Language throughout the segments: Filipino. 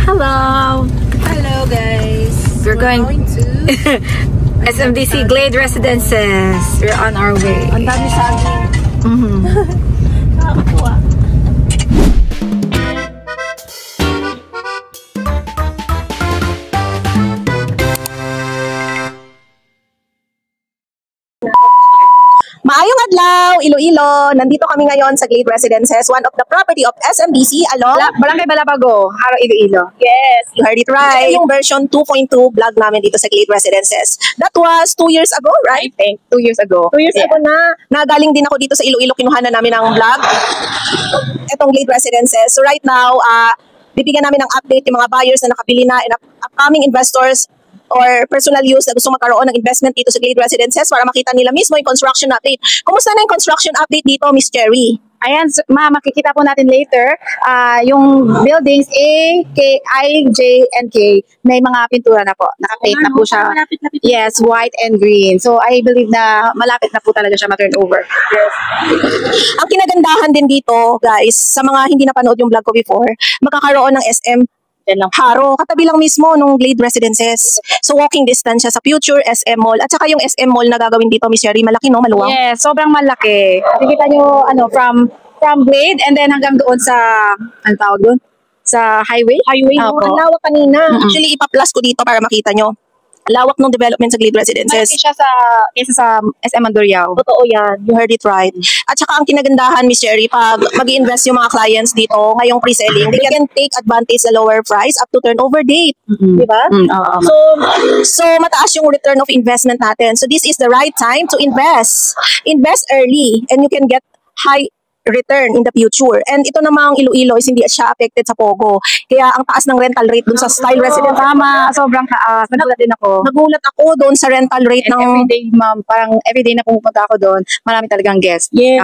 Hello! Hello guys! We're going to SMDC Glade Residences. We're on our way. Ang dami saging. Nakakakuha. Maayong adlaw, Iloilo. Nandito kami ngayon sa Glade Residences, one of the property of SMDC along Barangay Balabago, Haro, Iloilo. Yes, you heard it right. Ito yung version 2.2 vlog namin dito sa Glade Residences. That was 2 years ago, right? I think 2 years ago. 2 years ago na. Nagaling din ako dito sa Iloilo, kinuha na namin ang vlog. Itong Glade Residences. So right now, bibigyan namin ng update yung mga buyers na nakabili na and upcoming investors or personal use na gusto magkaroon ng investment dito sa Glade Residences para makita nila mismo yung construction update. Kumusta na yung construction update dito, Miss Cherry? Ayan, makikita po natin later, yung buildings A, K, I, J, and K, may mga pintura na po. Naka-paint na po siya. Malapit-lapit. Yes, white and green. So, I believe na malapit na po talaga siya ma-turnover. Yes. Ang kinagandahan din dito, guys, sa mga hindi napanood yung vlog ko before, magkakaroon ng SM Haro, katabi lang mismo nung Glade Residences. So walking distance siya sa future SM Mall. At saka yung SM Mall na gagawin dito, Miss Sherry, malaki no, maluwang? Yes, sobrang malaki. Nakikita nyo, from Glade and then hanggang doon sa, ano tawag doon? Sa highway? Highway, Opo. ang lawak kanina. Actually, ipa-plus ko dito para makita nyo. Lawak ng development sa Glade Residences. Malaki siya kesa sa SM Mandurriao. Totoo yan. You heard it right. At saka ang kinagandahan, Miss Sherry, pag mag-i-invest yung mga clients dito ngayong pre-selling, they can take advantage sa lower price up to turnover date. Di ba? So mataas yung return of investment natin. So this is the right time to invest. Invest early and you can get high return in the future. And ito namang Iloilo is hindi siya affected sa Pogo. Kaya ang taas ng rental rate dun sa Style Residence. Tama, sobrang taas. Nagulat din ako. Nagulat ako doon sa rental rate And ng... everyday, ma'am, parang everyday na pumupunta ako doon, marami talagang guests. Yes.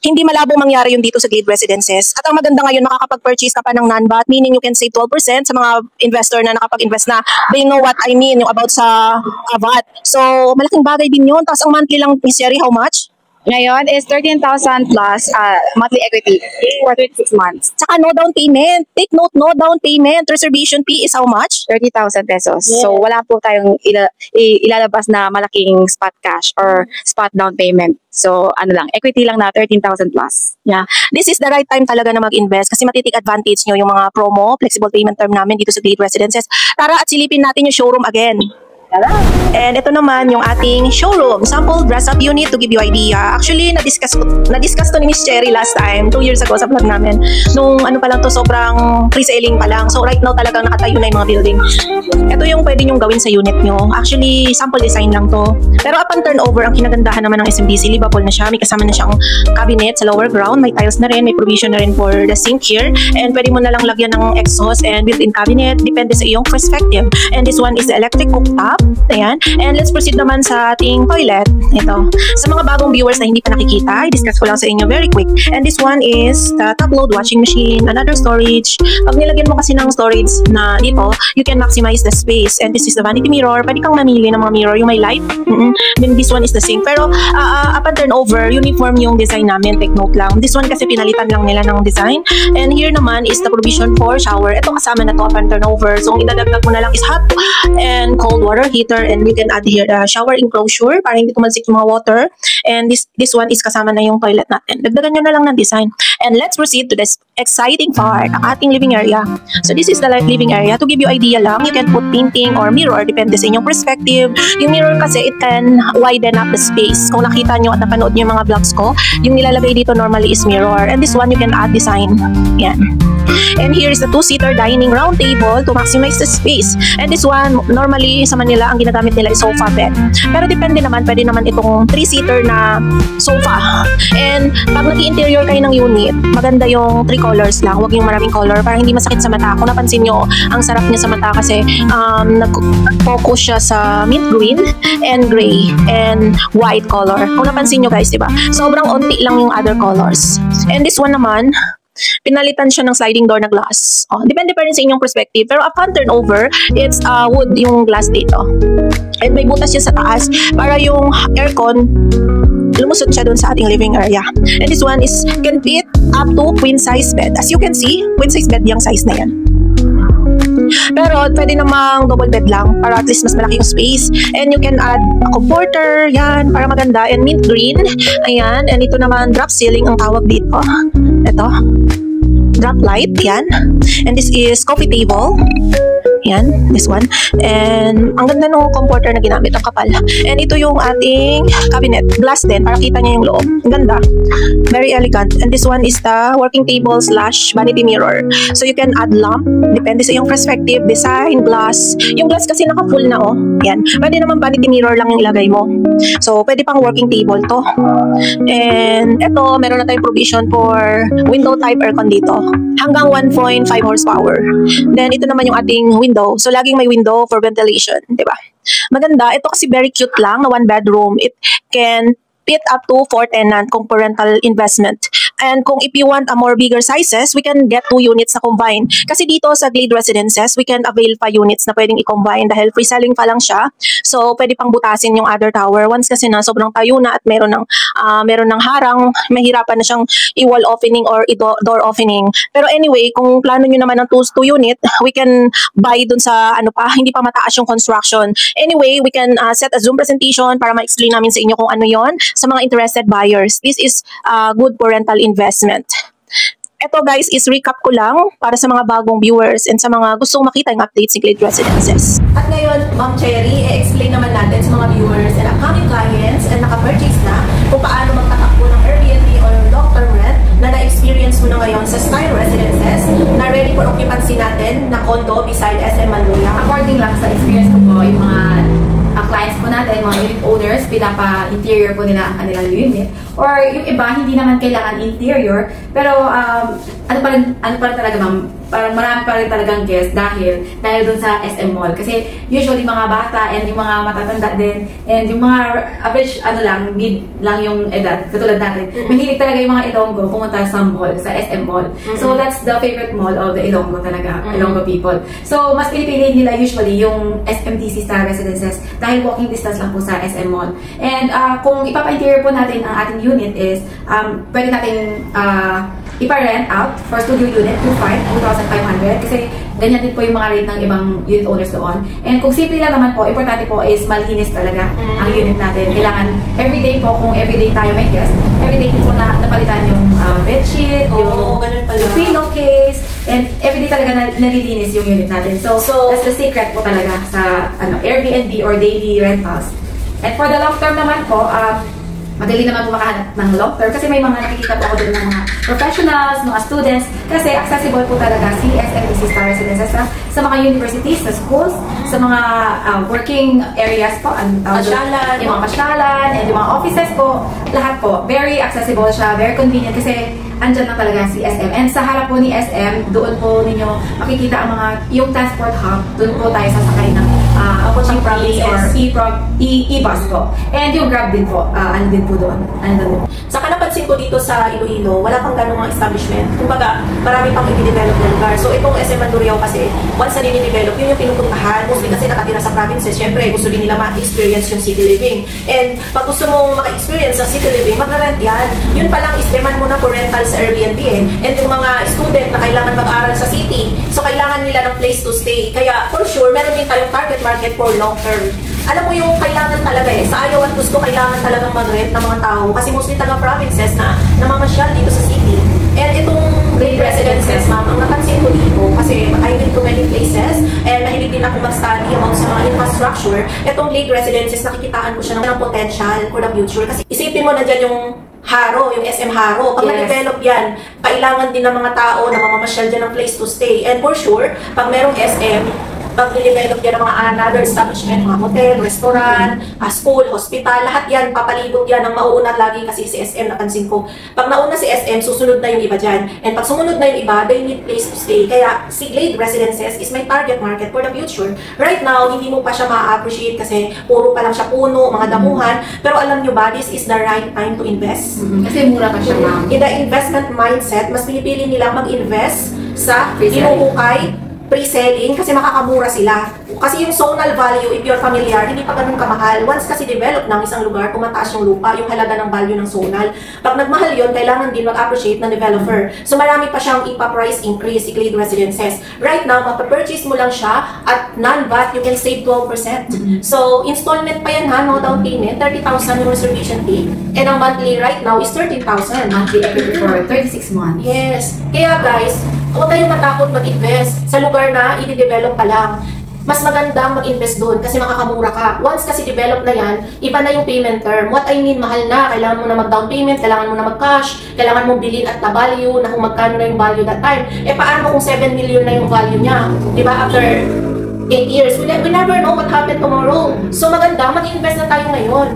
Hindi malabo mangyari yung dito sa Glade Residences. At ang maganda ngayon, nakakapag-purchase ka pa ng non-VAT, meaning you can save 12% sa mga investor na nakapag-invest na. They know what I mean, yung about sa VAT. So, malaking bagay din yun. Tapos ang monthly lang, Miss Sherry, how much? Ngayon is 13,000 plus monthly equity for 36 months. Saka no down payment. Take note, no down payment. Reservation fee is how much? 30,000 pesos. Yes. So wala po tayong ilalabas na malaking spot cash or spot down payment. So ano lang, equity lang na 13,000 plus. Yeah. This is the right time talaga na mag-invest kasi matitik advantage nyo yung mga promo, flexible payment term namin dito sa Glade Residences. Tara at silipin natin yung showroom again. And ito naman yung ating showroom, sample dress-up unit to give you idea. Actually, na-discuss to ni Miss Cherry last time, 2 years ago sa vlog namin. Nung ano pa lang to, sobrang pre-selling pa lang. So right now talagang nakatayo na yung mga building. Ito yung pwede nyong gawin sa unit nyo. Actually, sample design lang to. Pero upon turnover, ang kinagandahan naman ng SMDC, livable na siya. May kasama na siyang cabinet sa lower ground. May tiles na rin, may provision na rin for the sink here. And pwede mo na lang lagyan ng exhaust and built-in cabinet. Depende sa iyong perspective. And this one is the electric cooktop. Ayan. And let's proceed naman sa ating toilet. Ito. Sa mga bagong viewers na hindi pa nakikita, i-discuss ko lang sa inyo very quick. And this one is the top-load washing machine, another storage. Pag nilagyan mo kasi ng storage na dito, you can maximize the space. And this is the vanity mirror. Pwede kang mamili ng mga mirror, yung may light. Then this one is the sink. Pero upon turnover, uniform yung design namin. Take note lang. This one kasi pinalitan lang nila ng design. And here naman is the provision for shower. Ito kasama na to upon turnover. So, ang idadagdag mo na lang is hot and cold water heater. And we can add here the shower enclosure para hindi tumalsik yung mga water. And this one is kasama na yung toilet natin. Dagdagan nyo na lang ng design. And let's proceed to this exciting part, ang ating living area. So this is the living area. To give you idea lang, you can put painting or mirror, depende sa inyong perspective. Yung mirror kasi, it can widen up the space. Kung nakita nyo at napanood nyo yung mga vlogs ko, yung nilalagay dito normally is mirror. And this one, you can add design. Yan. And here is the 2-seater dining round table to maximize the space. And this one, normally sa Manila, ang ginagamit nila is sofa bed. Pero depende naman, pwede naman itong 3-seater na sofa. And pag nag-interior kayo ng unit, maganda yung 3 colors lang. Huwag yung maraming color para hindi masakit sa mata. Kung napansin nyo, ang sarap niya sa mata kasi nag-focus siya sa mint green and gray and white color. Kung napansin nyo guys, diba? Sobrang onti lang yung other colors. And this one naman, pinalitan siya ng sliding door na glass. Depende pa rin sa inyong perspective. Pero upon turnover, it's wood yung glass dito. And may butas siya sa taas para yung aircon lumusot siya dun sa ating living area. And this one is can fit up to queen size bed. As you can see, queen size bed yung size na yan. Pero pwede namang double bed lang para at least mas malaki yung space. And you can add a comforter, yan, para maganda. And mint green, ayan. And ito naman, drop ceiling ang tawag dito. Ito, drop light, yan. And this is coffee table. Yan, this one. And ang ganda ng comforter na ginamit, ang kapal. And ito yung ating cabinet. Glass din, para kita niya yung loob. Ang ganda. Very elegant. And this one is the working table / vanity mirror. So you can add lamp. Depende sa iyong perspective, design, glass. Yung glass kasi naka-full na, oh. Yan. Pwede naman vanity mirror lang yung ilagay mo. So, pwede pang working table to. And ito, meron na tayong provision for window type aircon dito. Hanggang 1.5 horsepower. Then, ito naman yung ating window. So, laging may window for ventilation. Diba? Maganda. Ito kasi very cute lang na 1 bedroom. It can fit up to 4 tenant kung parental investment. And kung if you want a more bigger sizes, we can get 2 units na combine. Kasi dito sa Glade Residences, we can avail pa units na pwedeng i-combine dahil free selling pa lang siya. So, pwede pang butasin yung other tower. Once kasi na sobrang tayo na at meron ng harang, mahirapan na siyang i-wall opening or i-door opening. Pero anyway, kung plano nyo naman ng 2 unit, we can buy dun sa hindi pa mataas yung construction. Anyway, we can set a Zoom presentation para ma-explain namin sa inyo kung ano yon sa mga interested buyers. This is good for rental investment. Ito guys is recap ko lang para sa mga bagong viewers and sa mga gustong makita yung updates ni Glade Residences. At ngayon, Ma'am Cherry, i-explain naman natin sa mga viewers and upcoming clients and naka-purchase na kung paano magtatakbo ng Airbnb or long-term rent na na-experience mo na ngayon sa Style Residences na ready for occupancy natin na condo beside SM Manloya. According lang sa experience ko po, yung mga clients po natin, mga unit owners, pinapa-interior po nila ang kanilang unit. Or yung iba, hindi naman kailangan interior. Pero ano pa rin talaga ma'am, parang marami pa rin talagang guest dahil dun sa SM Mall. Kasi usually mga bata and yung mga matatanda din and yung mga average, mid lang yung edad, katulad natin. Mahilig talaga yung mga Ilonggo pumunta sa mall, sa SM Mall. So that's the favorite mall of the Ilonggo talaga, Ilonggo people. So mas pinipili nila usually yung SMTC Style Residences dahil walking distance lang po sa SM Mall. And kung ipapa-interior po natin ang ating unit is, pwede natin ipa-rent out for studio unit, 2,500 kasi ganyan din po yung mga rate ng ibang unit owners doon. And kung simple lang naman po, importante po is malinis talaga ang unit natin. Kailangan everyday po, kung everyday tayo may guest, everyday po na napalitan yung bedsheet, yung pillowcase, and everyday talaga nalilinis yung unit natin. So that's the secret po talaga sa Airbnb or daily rentals. And for the long term naman po, madali naman po makahanap ng long term kasi may mga nakikita po ako doon ng mga professionals, mga students, kasi accessible po talaga si SMTC Style Residences sa mga universities, sa schools, sa mga working areas po, yung mga pasyalan, and yung mga offices po, lahat po, very accessible siya, very convenient kasi andyan lang talaga si SM. And sa harap po ni SM, doon po ninyo makikita ang yung transport hub, doon po tayo sasakay ng jeepney or e-bus po. And yung Grab din po, ano din po doon. Saka napansin ko dito sa Iloilo, wala pang ganung mga establishment. Kumbaga, marami pang i-develop na lugar. So itong SM Mandurriao kasi, once na din-develop, yun yung pinupuntahan. Mostly kasi nakatira sa provinces, syempre gusto din nila ma-experience yung city living. And pag gusto mong maka-experience sa city living, mag-rent yan. Yun pa lang is demand mo na for rental sa Airbnb. And yung mga student na kailangan mag-aral sa city, so kailangan nila ng place to stay. Kaya for sure, meron din tayong target market for long term. Alam mo yung kailangan talaga sa ayaw at gusto kailangan talagang mag-rent ng mga tao kasi mostly taga-provinces na namamasyal dito sa city. And itong Glade Residences, ma'am, ang napansin ko dito kasi I've been to many places and mahilig din ako mag-study about sa mga infrastructure. Itong Glade Residences, nakikitaan ko siya ng potential for the future kasi isipin mo na dyan yung Haro, yung SM Haro. Pag na-develop yan, kailangan din ng mga tao na mamamasyal dyan ng place to stay. And for sure, pag merong SM, pag nidevelop yan ng mga another establishment, mga hotel, restaurant, school, hospital, lahat yan, papalibot yan ang mauuna lagi kasi si SM, napansin ko. Pag nauna si SM, susunod na yung iba dyan. And pag sumunod na yung iba, they need place to stay. Kaya si Glade Residences is my target market for the future. Right now, hindi mo pa siya ma-appreciate kasi puro pa lang siya puno, mga damuhan. Pero alam nyo ba, this is the right time to invest. Kasi mura pa siya, ma'am. In the investment mindset, mas pinipili nilang mag-invest sa inuukay pre-selling kasi makakamura sila. Kasi yung zonal value, if you're familiar, hindi pa ganun kamahal. Once kasi develop ng isang lugar, tumataas yung lupa, yung halaga ng value ng zonal. Pag nagmahal yun, kailangan din mag-appreciate ng developer. So marami pa siyang ipa-price increase si Glade Residences. Right now, mapapurchase mo lang siya at non-VAT, you can save 12%. So installment pa yan ha, no down payment, 30,000 yung reservation fee. And ang monthly right now is 13,000. Monthly equity for 36 months. Yes. Kaya guys, huwag kayong matakot mag-invest sa lugar na i-develop pa lang. Mas magandang mag-invest doon kasi makakamura ka. Once kasi develop na yan, iba na yung payment term. What I mean, mahal na. Kailangan mo na mag-down payment, kailangan mo na mag-cash, kailangan mo bilhin at the value na kung magkano na yung value that time. Eh paano kung 7 million na yung value niya? Diba? After 8 years, we never know what happened tomorrow. So maganda, mag-invest na tayo ngayon.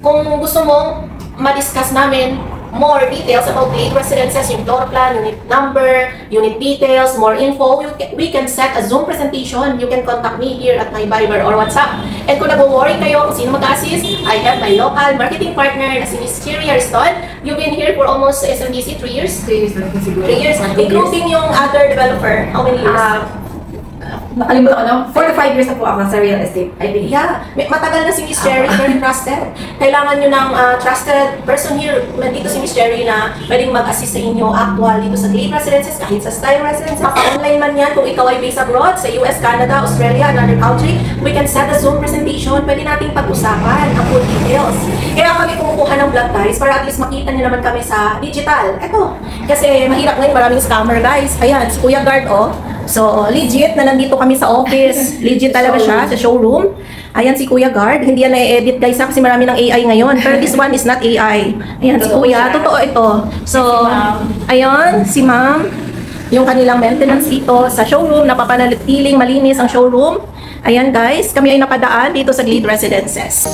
Kung gusto mong ma-discuss namin more details about Glade Residences, yung floor plan, unit number, unit details, more info, we can set a Zoom presentation. You can contact me here at my Viber or WhatsApp. And kung nag-worry kayo kung sino mag-assist, I have my local marketing partner na si Ms. Cherry Ariston. You've been here for almost SMDC 3 years? 3 years na siguro. 3 years, including yung other developer. How many years? Nakalimutan ko na, 4 to 5 years na po ako sa real estate, I believe. Yeah, matagal na si Miss Cherry, very trusted. Kailangan nyo ng trusted person here. Nandito si Miss Cherry na pwedeng mag-assist sa inyo actual dito sa Glade Residences, kahit sa Style Residences. Maka-online man yan kung ikaw ay based abroad, sa US, Canada, Australia, another country. We can set a Zoom presentation. Pwede nating pag-usapan ang full details. Kaya kami kumukuha ng vlog guys, para at least makita nyo naman kami sa digital. Eto, kasi mahirap ngayon, maraming scammer guys. Ayan, si Kuya Guard oh. So, legit na nandito kami sa office. Legit talaga siya sa showroom. Ayan si Kuya Guard. Hindi yan na-edit guys ha, kasi marami ng AI ngayon. Pero this one is not AI. Ayan si Kuya. Totoo ito. So, ayan si Ma'am. Yung kanilang maintenance dito sa showroom. Napapanatiling malinis ang showroom. Ayan guys, kami ay napadaan dito sa Glade Residences.